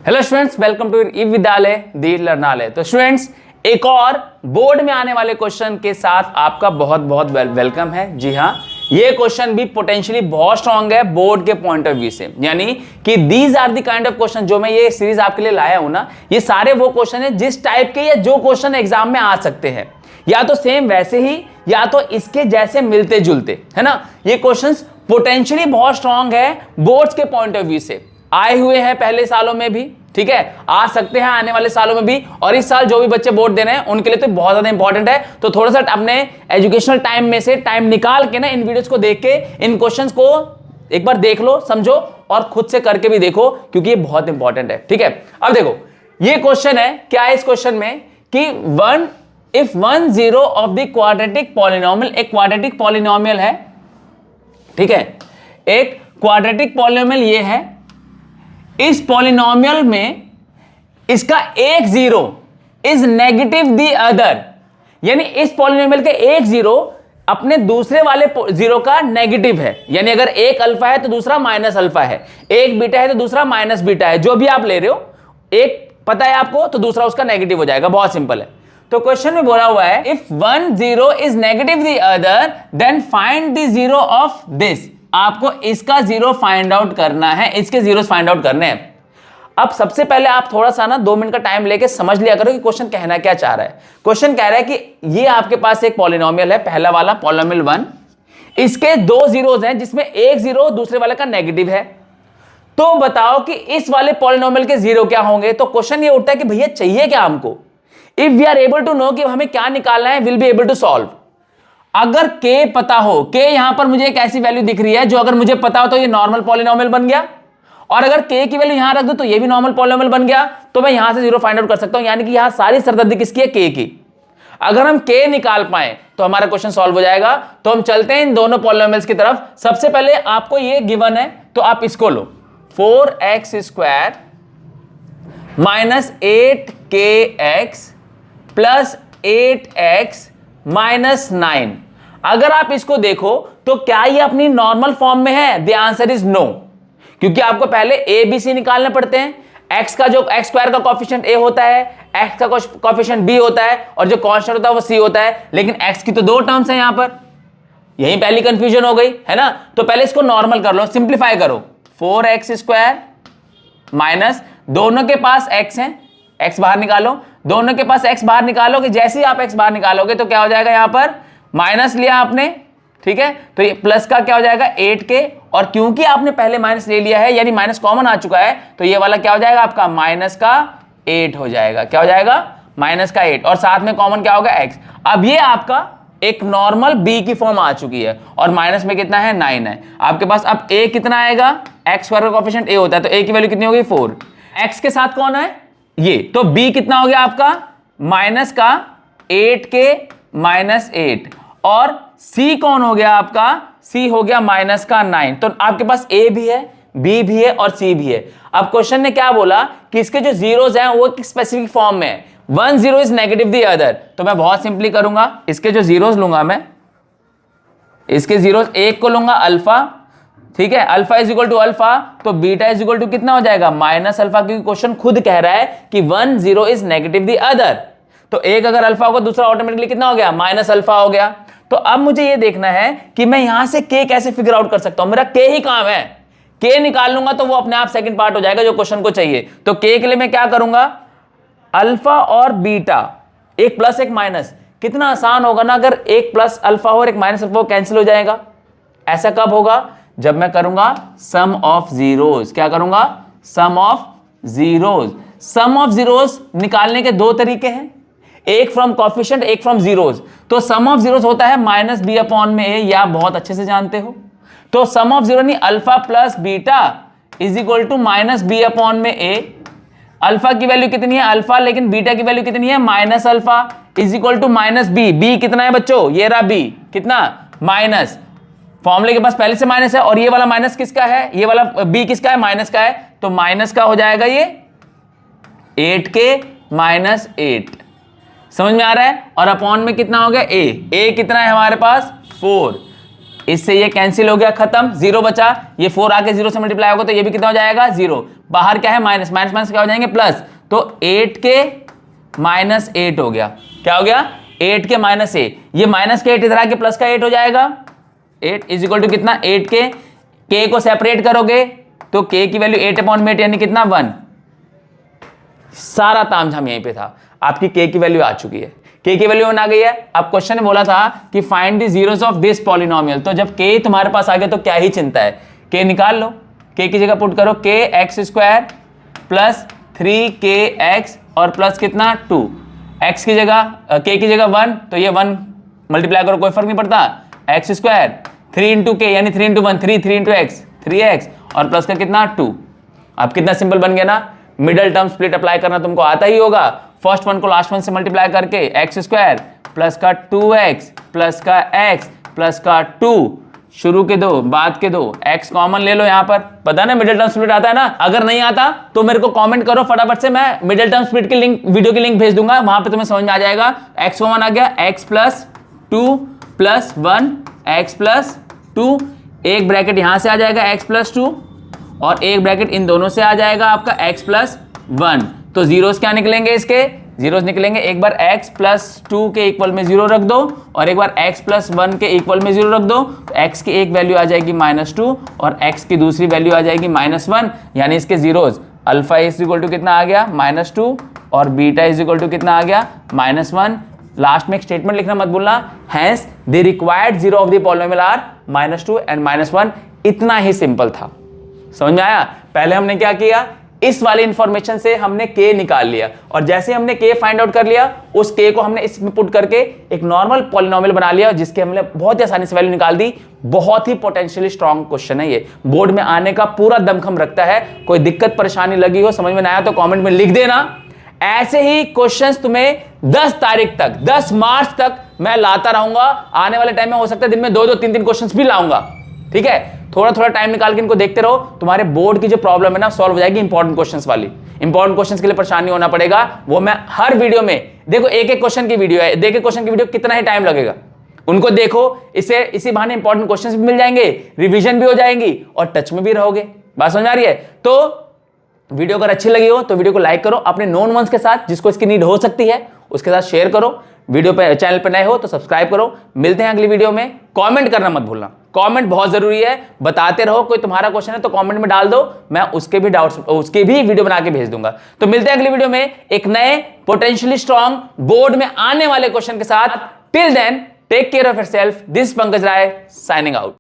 Hello students, welcome to ई विद्यालय दी लर्नालय। तो students, एक और बोर्ड में आने वाले क्वेश्चन के साथ आपका बहुत बहुत वेलकम है। जी हाँ, ये क्वेश्चन भी पोटेंशियली बहुत स्ट्रांग है बोर्ड के पॉइंट ऑफ व्यू से, यानी कि these are the kind of question जो मैं ये सीरीज आपके लिए लाया हूं ना, ये सारे वो क्वेश्चन है जिस टाइप के या जो क्वेश्चन एग्जाम में आ सकते हैं, या तो सेम वैसे ही या तो इसके जैसे मिलते जुलते, है ना। ये क्वेश्चंस पोटेंशियली बहुत स्ट्रांग है बोर्ड्स के पॉइंट ऑफ व्यू से, आए हुए हैं पहले सालों में भी, ठीक है, आ सकते हैं आने वाले सालों में भी, और इस साल जो भी बच्चे बोर्ड दे रहे हैं उनके लिए तो बहुत ज्यादा इंपॉर्टेंट है। तो थोड़ा सा अपने एजुकेशनल टाइम में से टाइम निकाल के ना इन वीडियोस को देख के इन क्वेश्चंस को एक बार देख लो, समझो और खुद से करके भी देखो, क्योंकि ये बहुत इंपॉर्टेंट है। ठीक है, अब देखो ये क्वेश्चन है, क्या है इस क्वेश्चन में कि if 1 0 of the quadratic polynomial, एक क्वाड्रेटिक पॉलिनोमियल है, ठीक है, एक क्वाड्रेटिक पॉलिनोमियल ये है, इस पॉलिनोमियल में इसका एक zero is negative the other, यानी इस पॉलिनोमियल के एक जीरो अपने दूसरे वाले जीरो का नेगेटिव है, यानी अगर एक अल्फा है तो दूसरा माइनस अल्फा है, एक बीटा है तो दूसरा माइनस बीटा है, जो भी आप ले रहे हो, एक पता है आपको तो दूसरा उसका नेगेटिव हो जाएगा, बहुत सिंपल है। तो क्वेश्चन में बोला हुआ है if 1 0 is negative the other than find the zero of this, आपको इसका जीरो फाइंड आउट करना है, इसके जीरो फाइंड आउट करने हैं। अब सबसे पहले आप थोड़ा सा ना 2 मिनट का टाइम लेके समझ लिया करो कि क्वेश्चन कहना क्या चाह रहा है। क्वेश्चन कह रहा है कि ये आपके पास एक पॉलिनोमियल है, पहला वाला पॉलिनोमियल 1, इसके 2 जीरोस हैं जिसमें एक जीरो दूसरे वाले का नेगेटिव है, तो बताओ कि इस वाले पॉलिनोमियल के जीरो क्या होंगे। तो क्वेश्चन ये उठता है कि भैया चाहिए क्या हमको, if we are able to know कि हमें क्या निकालना है, will be able to solve. अगर k पता हो, k यहां पर मुझे एक ऐसी वैल्यू दिख रही है जो अगर मुझे पता हो तो ये नॉर्मल पॉलिनोमियल बन गया, और अगर k की वैल्यू यहां रख दो तो ये भी नॉर्मल पॉलिनोमियल बन गया, तो मैं यहां से जीरो फाइंड आउट कर सकता हूं, यानी कि यहां सारी सरदर्दी किसकी है, k की। अगर हम k निकाल पाए तो हमारा क्वेश्चन सॉल्व हो जाएगा। तो हम चलते हैं इन दोनों पॉलिनोमियल्स की तरफ। सबसे पहले आपको ये गिवन है तो आप इसको लो, 4x² minus 8kx plus 8x minus 9। अगर आप इसको देखो तो क्या ये अपनी नॉर्मल फॉर्म में है? द आंसर इज नो, क्योंकि आपको पहले ए बी सी निकालने पड़ते हैं। x का जो x स्क्वायर का कोएफिशिएंट a होता है, x का कोएफिशिएंट b होता है, और जो कांस्टेंट होता है वो c होता है, लेकिन x की तो 2 टर्म्स हैं यहां पर, यही पहली कंफ्यूजन हो गई है ना। तो पहले इसको नॉर्मल कर लो, सिंप्लीफाई करो, 4x² माइनस, दोनों के पास x है, x बाहर निकालो, दोनों के पास x बाहर निकालो, कि जैसे ही आप x बाहर निकालोगे तो क्या हो जाएगा, यहां पर माइनस लिया आपने, ठीक है, तो ये प्लस का क्या हो जाएगा 8k, और क्योंकि आपने पहले माइनस ले लिया है यानी माइनस कॉमन आ चुका है, तो ये वाला क्या हो जाएगा आपका माइनस का 8 हो जाएगा। क्या हो जाएगा, माइनस का 8, और साथ में कॉमन क्या होगा x। अब ये आपका एक नॉर्मल b की फॉर्म आ चुकी है, और माइनस में कितना है 9 है आपके पास। अब a कितना आएगा, x स्क्वायर का कोएफिशिएंट a होता है, तो a की वैल्यू कितनी होगी 4, x के साथ कौन है ये, तो b कितना हो गया आपका माइनस का 8k माइनस 8, और c कौन हो गया आपका, c हो गया माइनस का 9। तो आपके पास a भी है, b भी है और c भी है। अब क्वेश्चन ने क्या बोला कि इसके जो जीरोस हैं वो एक स्पेसिफिक फॉर्म में है, 1 0 इज नेगेटिव द अदर। तो मैं बहुत सिंपली करूंगा, इसके जो जीरोस लूंगा मैं, इसके जीरोस एक को लूंगा अल्फा, ठीक है, alpha is equal to alpha, तो बीटा इज इक्वल टू कितना हो जाएगा माइनस अल्फा, क्योंकि क्वेश्चन खुद कह रहा है कि 1 0 इज नेगेटिव द अदर। तो एक अगर अल्फा होगा दूसरा ऑटोमेटिकली कितना हो गया, माइनस अल्फा हो गया। तो अब मुझे ये देखना है कि मैं यहां से k कैसे फिगर आउट कर सकता हूं, मेरा k ही काम है, k निकाल लूंगा तो वो अपने आप सेकंड पार्ट हो जाएगा जो क्वेश्चन को चाहिए। तो k के लिए मैं क्या करूंगा, अल्फा और बीटा, एक प्लस एक माइनस, कितना आसान होगा ना, अगर एक प्लस अल्फा हो और एक माइनस अल्फा कैंसिल हो जाएगा। ऐसा कब होगा, जब मैं करूंगा सम ऑफ जीरोस। क्या करूंगा, sum of zeros. Sum of zeros निकालने के 2 तरीके हैं, एक फ्रॉम कोएफिशिएंट, एक फ्रॉम जीरोस। तो सम ऑफ जीरोस होता है माइनस बी अपॉन में ए, या बहुत अच्छे से जानते हो। तो सम ऑफ जीरो नहीं, alpha plus beta is equal to minus B upon में ए। अल्फा की वैल्यू कितनी है अल्फा, लेकिन बीटा की वैल्यू कितनी है minus alpha, is equal to minus B. B कितना है बच्चों, ये रहा बी, कितना माइनस, फॉर्मूले के पास पहले से माइनस है, और ये वाला माइनस किसका है, ये वाला b किसका है, माइनस का है, तो माइनस का हो जाएगा ये 8k माइनस 8, समझ में आ रहा है। और अपॉन में कितना हो गया a कितना है हमारे पास 4, इससे ये कैंसिल हो गया, खत्म, 0 बचा। ये 4 आके 0 से मल्टीप्लाई होगा तो ये भी कितना हो जाएगा 0। बाहर क्या है माइनस, माइनस माइनस क्या हो जाएंगे प्लस, तो 8 के -8 हो गया। क्या हो गया 8 के -8, ये माइनस के 8 इधर आके प्लस का 8 हो जाएगा। 8 इज इक्वल टू कितना 8 के को सेपरेट करोगे तो k की वैल्यू 8/8 यानी कितना 1। सारा तामझाम यहीं पे था, आपकी k की वैल्यू आ चुकी है, k की वैल्यू आ गई है। अब क्वेश्चन ने बोला था कि find the zeros of this polynomial, तो जब k तुम्हारे पास आ गया तो क्या ही चिंता है, k निकाल लो, k की जगह पुट करो kx² प्लस 3kx और प्लस कितना 2, x की जगह k की जगह 1 तो ये 1 मल्टीप्लाई करो कोई फर्क नहीं पड़ता, x² 3 इंटू k यानी 3 इंटू 1 3 इंटू x 3x और प्लस का कितना 2। अब कितना सिंपल बन गया ना, मिडल टर्म स्प्लिट अप्लाई करना तुमको आता ही होगा। फर्स्ट वन को लास्ट वन से मल्टीप्लाई करके x² प्लस का 2x प्लस का x प्लस का 2, शुरू के दो बाद के दो, x कॉमन ले लो यहाँ पर, पता ना मिडिल टर्म स्प्लिट आता है ना। अगर नहीं आता तो मेरे को कमेंट करो फटाफट से, मैं मिडिल टर्म स्प्लिट की लिंक, वीडियो की लिंक भेज दूंगा, वहां पे तुम्हें समझ में आ जाएगा। x कॉमन आ गया, x plus 2 plus 1 x plus 2, एक ब्रैकेट यहां से आ जाएगा x प्लस 2 और एक ब्रैकेट इन दोनों से आ जाएगा आपका x प्लस 1। तो जीरोस क्या निकलेंगे, इसके जीरोस निकलेंगे, एक बार x प्लस 2 के इक्वल में 0 रख दो और एक बार x प्लस 1 के इक्वल में 0 रख दो, तो x की एक वैल्यू आ जाएगी -2 और x की दूसरी वैल्यू आ जाएगी -1, यानी इसके zeros alpha is equal to कितना आ गया -2 और बीटा इज इक्वल टू कितना आ गया -1। लास्ट में एक स्टेटमेंट लिखना मत भूलना, hence the required zero of the polynomial are -2 and -1। इतना ही सिंपल था, समझ में आया। पहले हमने क्या किया, इस वाली इंफॉर्मेशन से हमने k निकाल लिया और जैसे हमने k फाइंड आउट कर लिया, उस k को हमने इसमें पुट करके एक नॉर्मल पॉलिनोमियल बना लिया जिसके हमने बहुत ही आसानी से वैल्यू निकाल दी। बहुत ही पोटेंशियली स्ट्रॉन्ग क्वेश्चन है ये, बोर्ड में आने का पूरा दमखम रखता है। कोई दिक्कत परेशानी लगी हो, समझ में ना आया तो कॉमेंट में लिख देना। ऐसे ही क्वेश्चंस तुम्हें 10 तारीख तक, 10 मार्च तक मैं लाता रहूंगा। आने वाले टाइम में हो सकता है दिन में 2-2 3-3 क्वेश्चंस भी लाऊंगा, ठीक है। थोड़ा थोड़ा टाइम निकाल के इनको देखते रहो, तुम्हारे बोर्ड की जो प्रॉब्लम है ना सॉल्व हो जाएगी। इंपॉर्टेंट क्वेश्चंस वाली, इंपॉर्टेंट क्वेश्चंस के लिए परेशान नहीं होना पड़ेगा, वो मैं हर वीडियो में, देखो एक एक क्वेश्चन की वीडियो है, एक एक क्वेश्चन की वीडियो कितना ही टाइम लगेगा, उनको देखो, इसे इसी बहाने इंपॉर्टेंट क्वेश्चंस भी मिल जाएंगे, रिवीजन भी हो जाएंगी और टच में भी रहोगे। बात समझ आ रही है। तो वीडियो अगर अच्छी लगी हो तो वीडियो को लाइक करो, अपने नोन वंस के साथ जिसको इसकी नीड हो सकती है उसके साथ शेयर करो। वीडियो पे चैनल पे नए हो तो सब्सक्राइब करो। मिलते हैं अगली वीडियो में। कमेंट करना मत भूलना, कमेंट बहुत जरूरी है, बताते रहो। कोई तुम्हारा क्वेश्चन है तो कमेंट में डाल दो, मैं उसके भी डाउट्स, उसके भी वीडियो बना के भेज दूंगा। तो मिलते हैं अगली वीडियो में एक नए पोटेंशियली स्ट्रॉन्ग बोर्ड में आने वाले क्वेश्चन के साथ। Till then take care of yourself. This Pankaj Rai signing out.